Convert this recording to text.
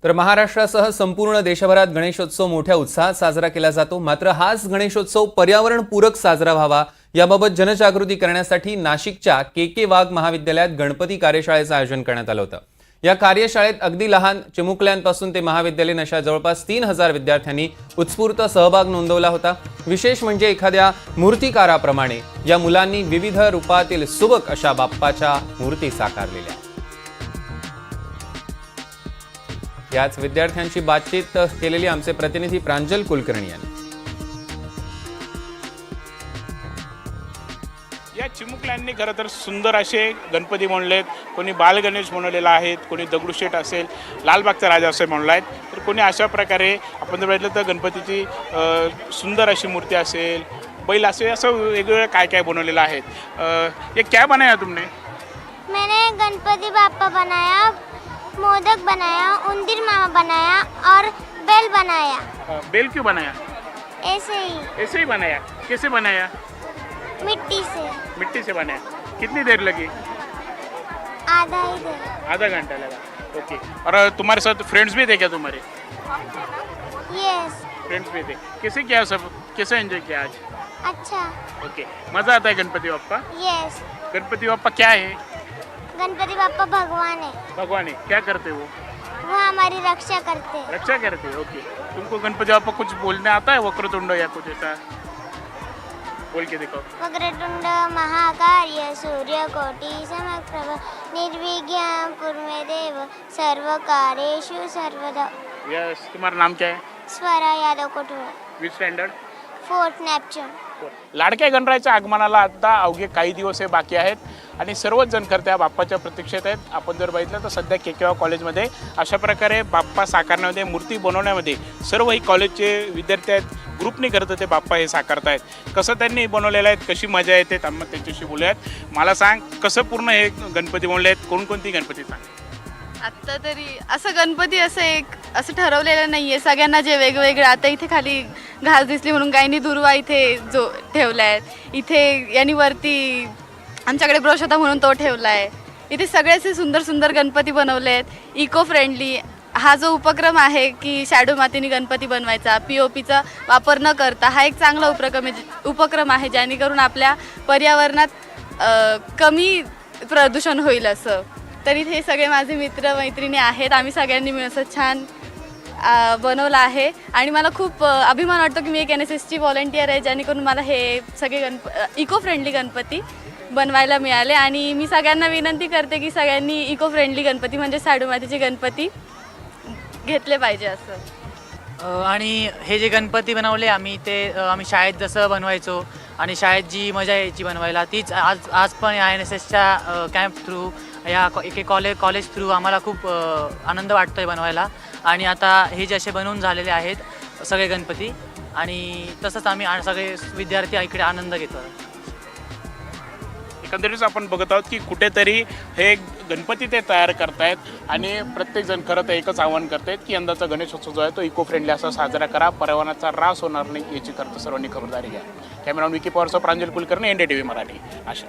तर महाराष्ट्रासह संपूर्ण देशभरात गणेशोत्सव मोठ्या उत्साहात साजरा केला जातो। मात्र हाच गणेशोत्सव पर्यावरणपूरक साजरा व्हावा याबाबत जनजागृती करण्यासाठी नाशिकच्या के वाघ महाविद्यालयात गणपती कार्यशाळेचं आयोजन करण्यात आलं होतं। या कार्यशाळेत अगदी लहान चिमुकल्यांपासून ते महाविद्यालयीन अशा जवळपास 3000 विद्यार्थ्यांनी उत्स्फूर्त सहभाग नोंदवला होता। विशेष म्हणजे एखाद्या मूर्तिकाराप्रमाणे या मुलांनी विविध रूपातील सुबक अशा बाप्पाच्या मूर्ती साकारलेल्या। याच विद्यार्थ्यांशी बातचीत केलेली आमचे प्रतिनिधी प्रांजल कुलकर्णी यांनी। या चिमुकल्यांनी खरं तर सुंदर असे गणपती बनवलेत। कोणी बाल गणेश बनवलेला आहेत, कोणी दगडूशेठ असेल, लालबागचा राजा असे बनवला आहेत, तर कोणी अशा प्रकारे आपण जर बघितलं तर गणपतीची सुंदर अशी मूर्ती असेल, बैल असे असं वेगवेगळं काय काय बनवलेलं आहेत। ये क्या बनाया तुमने? मैंने गणपति बाप्पा बनाया, मोदक बनाया, उंदीर मामा बनाया और बेल बनाया। बेल क्यों बनाया? ऐसे ही बनाया। कैसे बनाया? मिट्टी से बनाया। कितनी देर लगी? आधा घंटा लगा। ओके। और तुम्हारे साथ फ्रेंड्स भी थे क्या तुम्हारे? यस। फ्रेंड्स भी थे। कैसे किया सब? कैसे एंजॉय किया आज? अच्छा। ओके। मज़ा आता है गणपति बाप्पा? यस। गणपति बाप्पा क्या है? गणपति बाप्पा भगवान है। भगवान है। क्या करते वो हमारी रक्षा करते। रक्षा करते। ओके। तुमको गणपति बाप्पा कुछ बोलने आता है, वक्रतुंड या कुछ ऐसा बोल के देखो? वक्रतुंड महाकाय सूर्यकोटि समप्रभ निर्विघ्नं कुरु देव सर्वकार्येषु सर्वदा। यस। तुम्हारा नाम क्या है? Swara Yadav Kothule. Which standard? 4th Neptune. लाडक्या गणरायाच्या आगमनाला आता अवघे काही दिवस हे बाकी आहेत आणि सर्वच जण खरं बाप्पाच्या प्रतीक्षेत आहेत। आपण जर बघितलं तर सध्या के कॉलेजमध्ये अशा प्रकारे बाप्पा साकारण्यामध्ये, मूर्ती बनवण्यामध्ये सर्व ही कॉलेजचे विद्यार्थी आहेत, ग्रुपने करत ते बाप्पा हे साकारतायत। कसं त्यांनी बनवलेलं आहे, कशी मजा येते, आम्हाला त्यांच्याशी बोलूयात। मला सांग, कसं पूर्ण हे गणपती बनवले आहेत, कोणकोणती गणपती सांग? आत्ता तरी असं गणपती असं ठरवलेलं नाही आहे। सगळ्यांना जे वेगवेगळे, आता इथे खाली घास दिसली म्हणून गायनी दुर्वा इथे जो ठेवला आहे, इथे यांनी वरती आमच्याकडे ब्रश होता म्हणून तो ठेवला आहे। इथे सगळ्याचे सुंदर सुंदर गणपती बनवले आहेत, इको फ्रेंडली। हा जो उपक्रम आहे की शॅडो मातीने गणपती बनवायचा, POPचा वापर न करता, हा एक चांगला उपक्रम आहे जेणेकरून आपल्या पर्यावरणात कमी प्रदूषण होईल असं। तर इथे सगळे माझे मित्र मैत्रिणी आहेत, आम्ही सगळ्यांनी मिळून असं छान बनवलं आहे आणि मला खूप अभिमान वाटतो की मी एक NSSची व्हॉलंटियर आहे, जेणेकरून मला हे सगळे इको फ्रेंडली गणपती बनवायला मिळाले। आणि मी सगळ्यांना विनंती करते की सगळ्यांनी इको फ्रेंडली गणपती म्हणजे शाडू मातीचे गणपती घेतले पाहिजे असं। आणि हे जे गणपती बनवले आम्ही आम्ही शाळेत जसं बनवायचो आणि शाळेत जी मजा यायची बनवायला, तीच आज पण या NSSच्या कॅम्प थ्रू, या कॉलेज थ्रू आम्हाला खूप आनंद वाटतो आहे बनवायला। आणि आता हे जे असे बनवून झालेले आहेत सगळे गणपती, आणि तसंच आम्ही सगळे विद्यार्थी इकडे आनंद घेतो। एकंदरीत आपण बघत आहोत की कुठेतरी हे गणपती ते तयार करतायत आणि प्रत्येकजण खरं तर एकच आवाहन करतायत की यंदाचा गणेशोत्सव जो आहे तो इको फ्रेंडली असा साजरा करा, पर्यावरणाचा ऱ्हास होणार नाही याची खरं तर सर्वांनी खबरदारी घ्या। कॅमेरामॅन विकी पवारसह प्रांजल कुलकर्णी, NDTV मराठी, आशा।